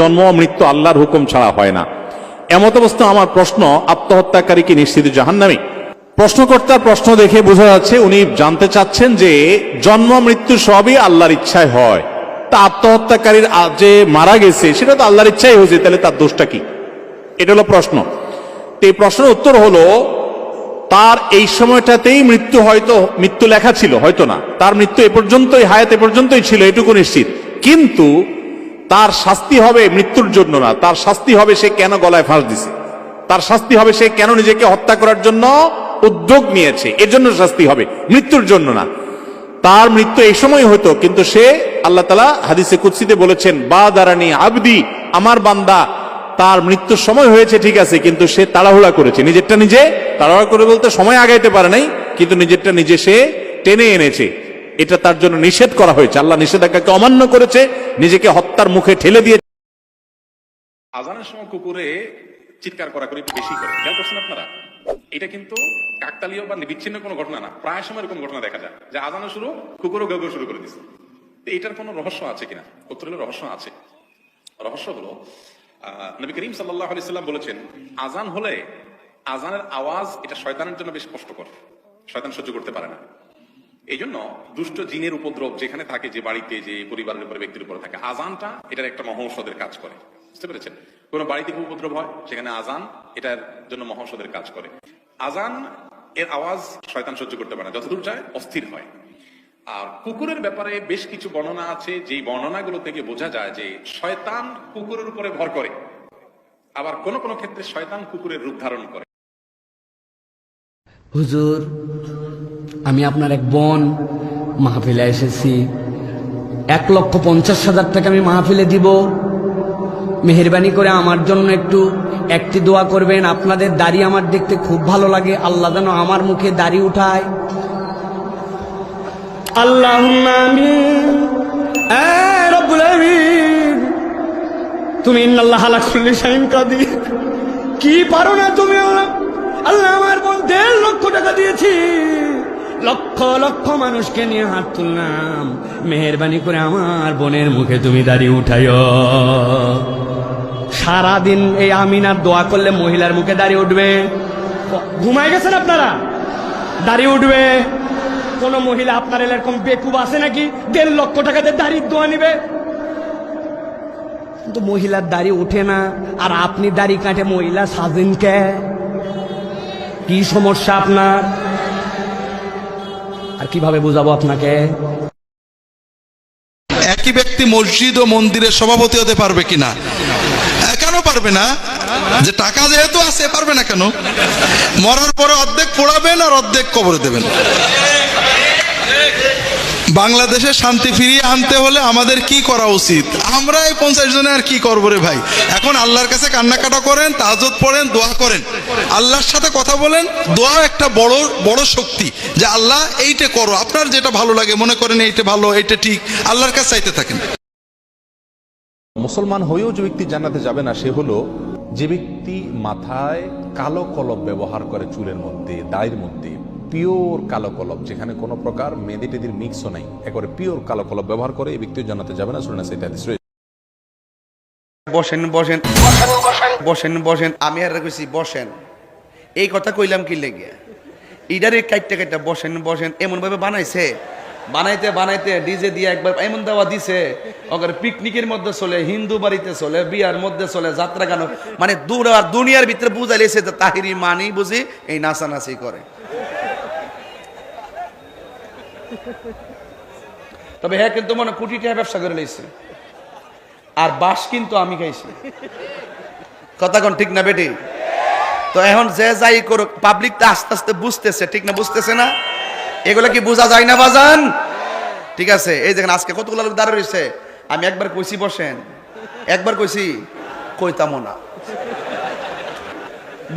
জন্ম মৃত্যু আল্লাহর হুকুম ছাড়া হয় না। এমত অবস্থা আমার প্রশ্ন, আত্মহত্যাকারী কি নিশ্চিত জাহান্নামী? প্রশ্নকর্তার প্রশ্ন দেখে বোঝা যাচ্ছে উনি জানতে চাচ্ছেন যে জন্ম মৃত্যু সবই আল্লাহর ইচ্ছায় হয়, তা আত্মহত্যাকারীর যে মারা গেছে সেটা তো আল্লাহর ইচ্ছাই হয়েছে, তাহলে তার দোষটা কি? এটা হলো প্রশ্ন। তো এই প্রশ্নের উত্তর হলো, তার এই সময়টাতেই মৃত্যু, হয়তো মৃত্যু লেখা ছিল, হয়তো না, তার মৃত্যু এ পর্যন্তই, হায়াত এ পর্যন্তই ছিল, এটুকু নিশ্চিত। কিন্তু তার শাস্তি হবে মৃত্যুর জন্য না, তার শাস্তি হবে সে কেন গলায় ফাঁস দিছে, তার শাস্তি হবে সে কেন নিজেকে হত্যা করার জন্য উদ্যোগ নিয়েছে, এর জন্য শাস্তি হবে, মৃত্যুর জন্য না। তার মৃত্যু এই সময় হতো, কিন্তু সে, আল্লাহ তাআলা হাদিসে কুদসিতে বলেছেন, বাদারানি আবদি, আমার বান্দা তার মৃত্যুর সময় হয়েছে ঠিক আছে, কিন্তু সে তাড়াহুড়া করেছে, নিজেরটা নিজে তাড়াহুড়া করে বলতে সময় আগাইতে পারে নাই, কিন্তু নিজেরটা নিজে সে টেনে এনেছে, এটা তার জন্য নিষেধ করা হয়েছে। আল্লাহ নিষেধাজ্ঞাকে অমান্য করেছে, নিজেকে হত্যার মুখে ঠেলে দিয়ে। আজানের সময় কুকুরে চিৎকার করা করে একটু বেশি করে, খেয়াল করছেন আপনারা? এটা কিন্তু কাকতালীয় বা বিচ্ছিন্ন কোনো ঘটনা না, প্রায় সময় এরকম ঘটনা দেখা যায় যে আজানের শুরু, কুকুরও গেউ গেউ শুরু করে দিচ্ছে। এটার কোনো রহস্য আছে কিনা? উত্তর হলো রহস্য আছে। রহস্য হলো, নবী করিম সাল্লাল্লাহু আলাইহি সাল্লাম বলেছেন, আজান হলে আজানের আওয়াজ এটা শয়তানের জন্য বেশ কষ্টকর, শয়তান সহ্য করতে পারে না। এই জন্য দুষ্ট জিনের উপদ্রব যেখানে থাকে, যে বাড়িতে, যে পরিবারের উপরে, ব্যক্তির উপরে থাকে, আজানটা এটার একটা মহৌষধের কাজ করে। বুঝতে পেরেছেন? কোন বাড়িতে উপদ্রব হয়, সেখানে আজান এটার জন্য মহৌষধের কাজ করে। আজান এর আওয়াজ শয়তান সহ্য করতে পারে না, যতদূর যায় অস্থির হয়। আর কুকুরের ব্যাপারে বেশ কিছু বর্ণনা আছে, যে বর্ণনাগুলো থেকে বোঝা যায় যে শয়তান কুকুরের উপরে ভর করে, আবার কোন কোন ক্ষেত্রে শয়তান কুকুরের রূপ ধারণ করে। হুজুর, আমি আপনার এক বোন, মাহফিলে এসেছি, 1,50,000 টাকা আমি মাহফিলে দিব, মেহেরবানি করে আমার জন্য একটি দোয়া করবেন। আপনাদের দাড়ি আমার দেখতে খুব ভালো লাগে, আল্লাহ যেন আমার মুখে দাড়ি উঠায়। আল্লাহুম্মা আমিন। রব্বুল আমিন, তুমি ইন্নাল্লাহা আলা কুল্লি শাইইন কাদির, কি পারো না তুমি? আল্লাহ, আমার বোন 1.5 লক্ষ টাকা দিয়েছি, লক্ষ লক্ষ মানুষকে নিয়ে হাত তুললাম, মেহেরবানি করে আমার বোনের মুখে তুমি দাড়ি উঠাইও। সারাদিন এই আমিনার দোয়া করলে মহিলার মুখে দাড়ি উঠবে। ঘুমায় গেছেন আপনারা? দাড়ি উঠবে। কোন মহিলা আপনার এরকম বেকুব আছে নাকি 1.5 লক্ষ টাকা দিয়ে দাড়ির দোয়া নিবে? কিন্তু মহিলার দাড়ি উঠে না, আর আপনি দাড়ি কাটে মহিলা সাজেন কে? কি সমস্যা আপনার? আর কিভাবে বুঝাবো আপনাকে? একই ব্যক্তি মসজিদ ও মন্দিরের সভাপতি হতে পারবে কিনা? কেন পারবে না? যে টাকা যেহেতু আছে, পারবে না কেন? মরার পরে অর্ধেক পোড়াবেন আর অর্ধেক কবরে দেবেন। বাংলাদেশে শান্তি ফিরিয়ে আনতে হলে আমাদের কি করা উচিত? আমরা এই 50 জনে আর কি করবো রে ভাই? এখন আল্লাহর কাছে কান্নাকাটা করেন, তাহাজ্জুদ পড়েন, দোয়া করেন, আল্লাহর সাথে কথা বলেন। দোয়া একটা বড় বড় শক্তি, যে আল্লাহ এইটা করো, আপনার যেটা ভালো লাগে মনে করেন এইটা ভালো, এইটা ঠিক, আল্লাহর কাছে চাইতে থাকেন। মুসলমান হয়েও যে ব্যক্তি জান্নাতে যাবে না, সে হলো যে ব্যক্তি মাথায় কালো কলব ব্যবহার করে, চুলের মধ্যে, দাড়ির মধ্যে পিওর কালো কলব, যেখানে কোনো প্রকার মেহেদি টেদির মিক্সও নাই, একেবারে পিওর কালো কলব ব্যবহার করে, এই ব্যক্তিও জান্নাতে যাবে না। শুনে সেটা বসেন বসেন বসেন বসেন, আমি আর কইছি বসেন, এই কথা কইলাম কি লেগে? ইডারে কাইটটা কাইটটা বসেন বসেন এমন ভাবে বানাইছে, বানাইতে বানাইতে ডিজে দিয়ে একবার এমন দেওয়া দিছে, ওখানে পিকনিকের মধ্যে চলে, হিন্দু বাড়িতে চলে, বিয়ার মধ্যে চলে, যাত্রা গান, মানে দুনিয়ার ভিতরে বুঝাইলেছে যে তাহিরি মানি বুঝি এই নাচানাচি করে। তবে হ্যাঁ, কিন্তু মনে কোটি টাকা ব্যবসা করে লইছে, আর বাস কিন্তু আমি খাইছি। কথা কোন ঠিক না বেটি? তো এখন যে যাই করুক, পাবলিক তো আস্তে আস্তে বুঝতেছে, ঠিক না? বুঝতেছে না? এগুলো কি বোঝা যায় না বাজান? ঠিক আছে, এই দেখেন আজকে কতগুলো লোক দাঁড়িয়ে রয়েছে। আমি একবার কইছি বসেন, একবার কইছি, কইতামও না,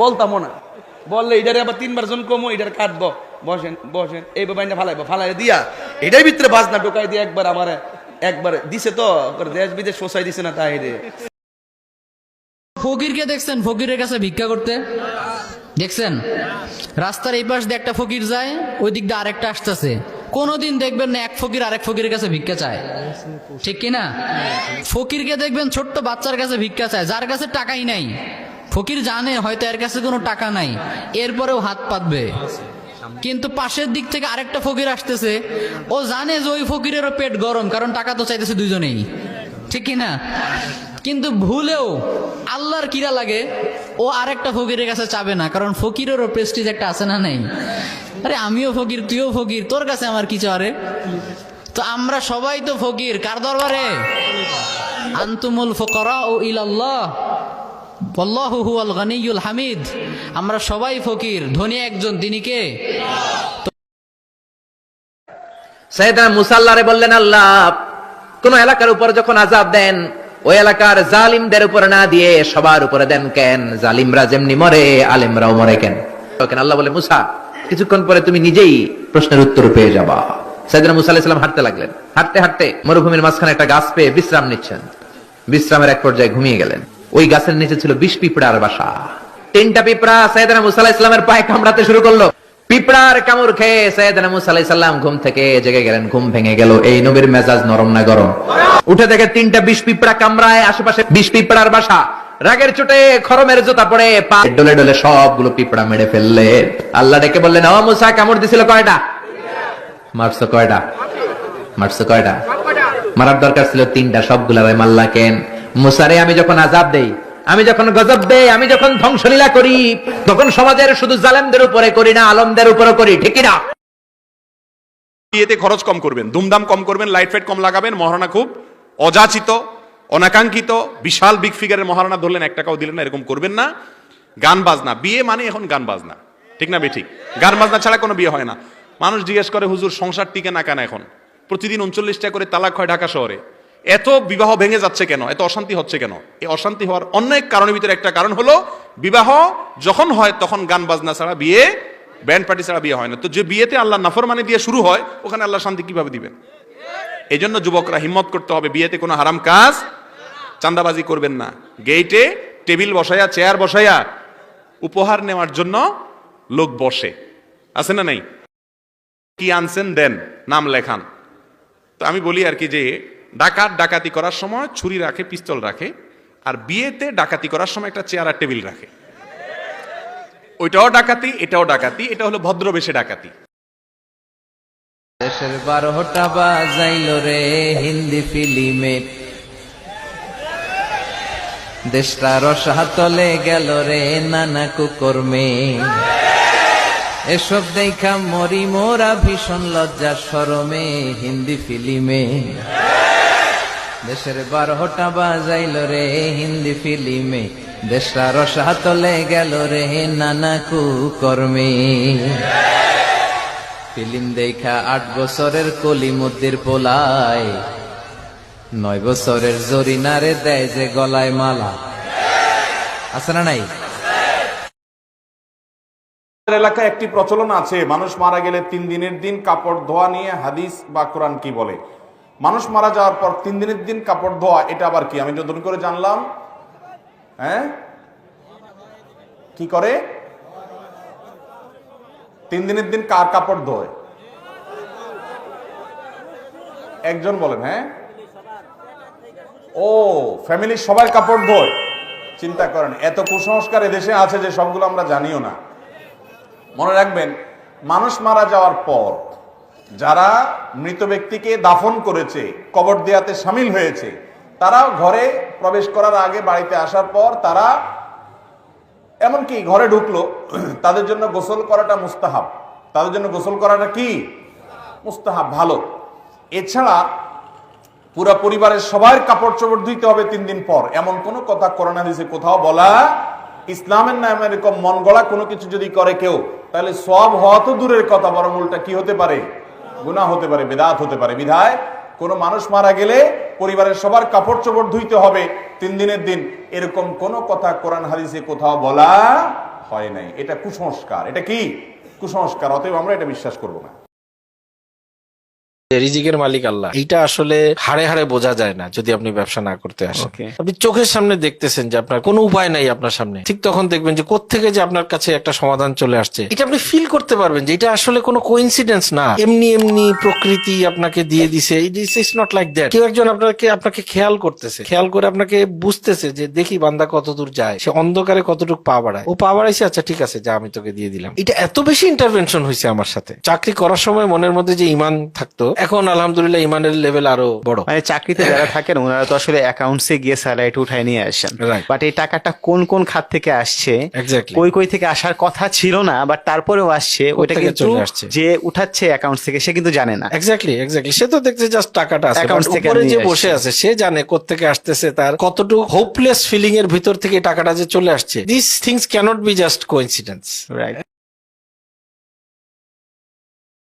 বলতামও না, বললে এটারে আবার 3বার জন কমো, এটার কাটবো, বসেন বসেন এই বাবাইনা ফালাইবো, ফালাই দিয়া এটার ভিতরে বাজনা ঢোকাই দিয়ে একবার আমার একবার দিছে, তো দেশ বিদেশ ফসাই দিছে না তাই রে। ফকিরকে দেখছেন? ফকিরের কাছে ভিক্ষা করতে দেখছেন? রাস্তার এই পাশ দিয়ে একটা ফকির যায়, ওই দিক দিয়ে আরেকটা আসতেছে, কোনোদিন দেখবেন না এক ফকির আরেক ফকিরের কাছে ভিক্ষা চায়, ঠিক কি না? ফকিরকে দেখবেন ছোট্ট বাচ্চার কাছে ভিক্ষা চায়, যার কাছে টাকাই নাই। ফকির জানে হয়তো এর কাছে কোনো টাকা নাই, এরপরেও হাত পাতবে। কিন্তু পাশের দিক থেকে আরেকটা ফকির আসতেছে, ও জানে যে ওই ফকিরেরও পেট গরম, কারণ টাকা তো চাইতেছে দুজনেই, ঠিক কি না? কিন্তু ভুলেও আল্লাহর কিরা লাগে, ও আরেকটা ফকিরের কাছে চাবে না, কারণ ফকিরেরও প্রেস্টিজ একটা আছে না নাই? আরে আমিও ফকির, তুইও ফকির, তোর কাছে আমার কি চারে? তো আমরা সবাই তো ফকির, কার দরবারে? আনতুমুল ফুকারাউ ইলাল্লাহ ওয়াল্লাহু হুয়াল গনিয়ুল হামিদ। আমরা সবাই ফকির, ধনী একজন, তিনি কে? সাইয়েদনা মুসা আল্লাহরে বললেন, আল্লাহ কোন এলাকার উপর যখন আযাব দেন, ওই এলাকার জালিমদের উপর না দিয়ে সবার উপরে দেন কেন? জালিমরা যেমনি মরে, আলেমরাও মরে কেন? আল্লাহ বলে, মুসা কিছুক্ষণ পরে তুমি নিজেই প্রশ্নের উত্তর পেয়ে যাবা। সাইয়েদনা মুসা আলাইহিস সালাম হাঁটতে লাগলেন। হাঁটতে হাঁটতে মরুভূমির মাঝখানে একটা গাছ পেয়ে বিশ্রাম নিচ্ছেন। বিশ্রামের এক পর্যায়ে ঘুমিয়ে গেলেন। ওই গাছের নিচে ছিল 20 পিঁপড়ার বাসা। 3টা পিঁপড়া সাইয়েদনা মুসা আলাইহিস সালামের পায়ে কামড়াতে শুরু করলো। পিঁপড়ার কামড় খেয়ে সাইয়েদনা মুসা আলাইহিস সালাম ঘুম থেকে জেগে গেলেন। ঘুম ভেঙে গেল। এই নবীর মেজাজ নরম না গরম? উঠে দেখে 3টা 20 পিঁপড়া কামড়ায়, আশেপাশে 20 পিঁপড়ার বাসা। রাগের চোটে খরমের জুতা পড়ে পা ডলে ডলে সবগুলো পিঁপড়া মেরে ফেললে। আল্লাহ ডেকে বললেন, ও মুসা, কামড় দিছিল কয়টা? মারছো কয়টা? মারছো কয়টা? মারার দরকার ছিল 3টা, সবগুলা মারলা কেন? মুসারে আমি যখন আযাব দেই, আমি যখন গজব দেই, আমি যখন ধ্বংসলীলা করি, তখন সমাজের শুধু জালেমদের উপরে করি না, আলমদের উপরে করি, ঠিক না? বিয়েতে খরচ কম করবেন, ধুমধাম কম করবেন, লাইট ফাইট কম লাগাবেন, মহারণা খুব অযাচিত অনাকাঙ্ক্ষিত বিশাল বিগ ফিগারের মহারণা ধরলেন, 1 টাকাও দিলেন না, এরকম করবেন না। গান বাজনা, বিয়ে মানে এখন গান বাজনা, ঠিক না বেঠিক? গান বাজনা ছাড়া কোনো বিয়ে হয় না। মানুষ জিজ্ঞেস করে, হুজুর সংসার টিকে না কেন এখন? প্রতিদিন 39টা করে তালাক হয় ঢাকা শহরে, এত বিবাহ ভেঙে যাচ্ছে কেন? এত অশান্তি হচ্ছে কেন? এই অশান্তি হওয়ার অনেক কারণের ভিতরে একটা কারণ হলো, বিবাহ যখন হয় তখন গান বাজনা ছাড়া বিয়ে, ব্যান্ড পার্টি ছাড়া বিয়ে হয় না। তো যে বিয়েতে আল্লাহ নাফরমানি দিয়ে শুরু হয়, ওখানে আল্লাহ শান্তি কিভাবে দিবেন? এই জন্য যুবকরা হিম্মত করতে হবে, বিয়েতে কোনো হারাম কাজ, চাঁদাবাজি করবেন না। গেইটে টেবিল বসাইয়া, চেয়ার বসাইয়া উপহার নেওয়ার জন্য লোক বসে, আছে না নাই? কি আনছেন দেন, নাম লেখান। তো আমি বলি আর কি, যে ডাকাতি করার সময় ছুরি রাখে, পিস্তল রাখে, আর বিয়েতে ডাকাতি করার সময় একটা চেয়ার আর টেবিল রাখে। ওইটাও ডাকাতি, এটাও ডাকাতি, এটা হলো ভদ্রবেশে ডাকাতি। দেশের 12টা বাজাইল রে হিন্দি ফিল্মে, দেশটা রসাতলে গেল রে নানা কুকর্মে। এসব দেখা মরি মোরা ভীষণ লজ্জা শরমে হিন্দি ফিল্মে। দেশের 12টা বাজাইল রে হিন্দি ফিল্মে, দেশটা রসাতলে গেল রে নানা কুকর্মে। ফিল্ম দেখা 8 বছরের কলিমুদ্দির পোলায়, 9 বছরের জরিনারে দেয় যে গলায় মালা, আছে না নাই? এলাকায় একটি প্রচলন আছে, মানুষ মারা গেলে 3 দিনের দিন কাপড় ধোয়া নিয়ে হাদিস বা কোরআন কি বলে? মানুষ মারা যাওয়ার পর 3 দিনের দিন কাপড় ধোয়া, এটা আবার কি? আমি নতুন করে জানলাম। হ্যাঁ, কি করে? 3 দিনের দিন কার কাপড় ধোয়? একজন বলেন। হ্যাঁ, ও ফ্যামিলির সবাই কাপড় ধোয়। চিন্তা করেন, এত কুসংস্কার এদেশে আছে যে সবগুলো আমরা জানিও না। মনে রাখবেন, মানুষ মারা যাওয়ার পর যারা মৃত ব্যক্তিকে দাফন করেছে, কবর দেয়াতে শামিল হয়েছে, তারাও ঘরে প্রবেশ করার আগে, বাড়িতে আসার পর তারা এমনকি ঘরে ঢুকলো, তাদের জন্য গোসল করাটা মুস্তাহাব। তাদের জন্য গোসল করাটা কি? মুস্তাহাব, ভালো। এছাড়া পুরা পরিবারের সবার কাপড় চোপড় ধুইতে হবে 3 দিন পর, এমন কোন কথা কোরআন হাদিসে কোথাও বলা। ইসলামের নামে এরকম মন গড়া কোনো কিছু যদি করে কেউ, তাহলে সওয়াব হওয়া তো দূরের কথা, বরং উল্টা কি হতে পারে? গুনাহ হতে পারে, বিদআত হতে পারে। বিধায় কোনো মানুষ মারা গেলে পরিবারের সবার কাপড় চোপড় ধুইতে হবে 3 দিনের দিন, এরকম কোন কথা কোরআন হাদিসে কোথাও বলা হয় নাই। এটা কুসংস্কার। এটা কি? কুসংস্কার। অতএব আমরা এটা বিশ্বাস করব না। রিজিকের মালিক আল্লাহ, এইটা আসলে হাড়ে হাড়ে বোঝা যায় না যদি আপনি ব্যবসা না করতে আসেন। আপনি চোখের সামনে দেখতেছেন যে আপনার কোনো উপায় নাই আপনার সামনে, ঠিক তখন দেখবেন যে কোত্থেকে যে আপনার কাছে একটা সমাধান চলে আসছে। এটা আপনি ফিল করতে পারবেন যে এটা আসলে কোনো কোইন্সিডেন্স না, এমনি এমনি প্রকৃতি আপনাকে দিয়ে দিছে। It's not like that. কেউ একজন আপনাকে খেয়াল করতেছে, খেয়াল করে আপনাকে বুঝতেছে যে দেখি বান্দা কতদূর যায়, সে অন্ধকারে কতটুকু পা বাড়ায়। ও পা বাড়াইছে, আচ্ছা ঠিক আছে যা, আমি তোকে দিয়ে দিলাম। এটা এত বেশি ইন্টারভেনশন হয়েছে আমার সাথে। চাকরি করার সময় মনের মধ্যে যে ইমান থাকতো, এখন আলহামদুলিল্লাহ ইমানের লেভেল আরো বড়। মানে চাকরিতে যারা থাকেন ওনারা তো আসলে অ্যাকাউন্টসে গিয়ে স্যালারিটা উঠায় নিয়ে আসেন, Right. বাট এই টাকাটা কোন কোন খাত থেকে আসছে, Exactly. কই থেকে আসার কথা ছিল না, বাট তারপরেও আসছে, ওইটা কোত্থেকে কিন্তু চলে আসছে। যে উঠাচ্ছে অ্যাকাউন্টস থেকে সে কিন্তু জানে না। এক্স্যাক্টলি। সে তো দেখছে জাস্ট টাকাটা আছে, Accounts but থেকে উপরে নিয়ে যে আসছে। বসে আছে সে জানে কোত্থেকে আসতেছে, তার কতটুকু হোপলেস ফিলিং এর ভিতর থেকে টাকাটা যে চলে আসছে। This things can't be just coincidence. Right.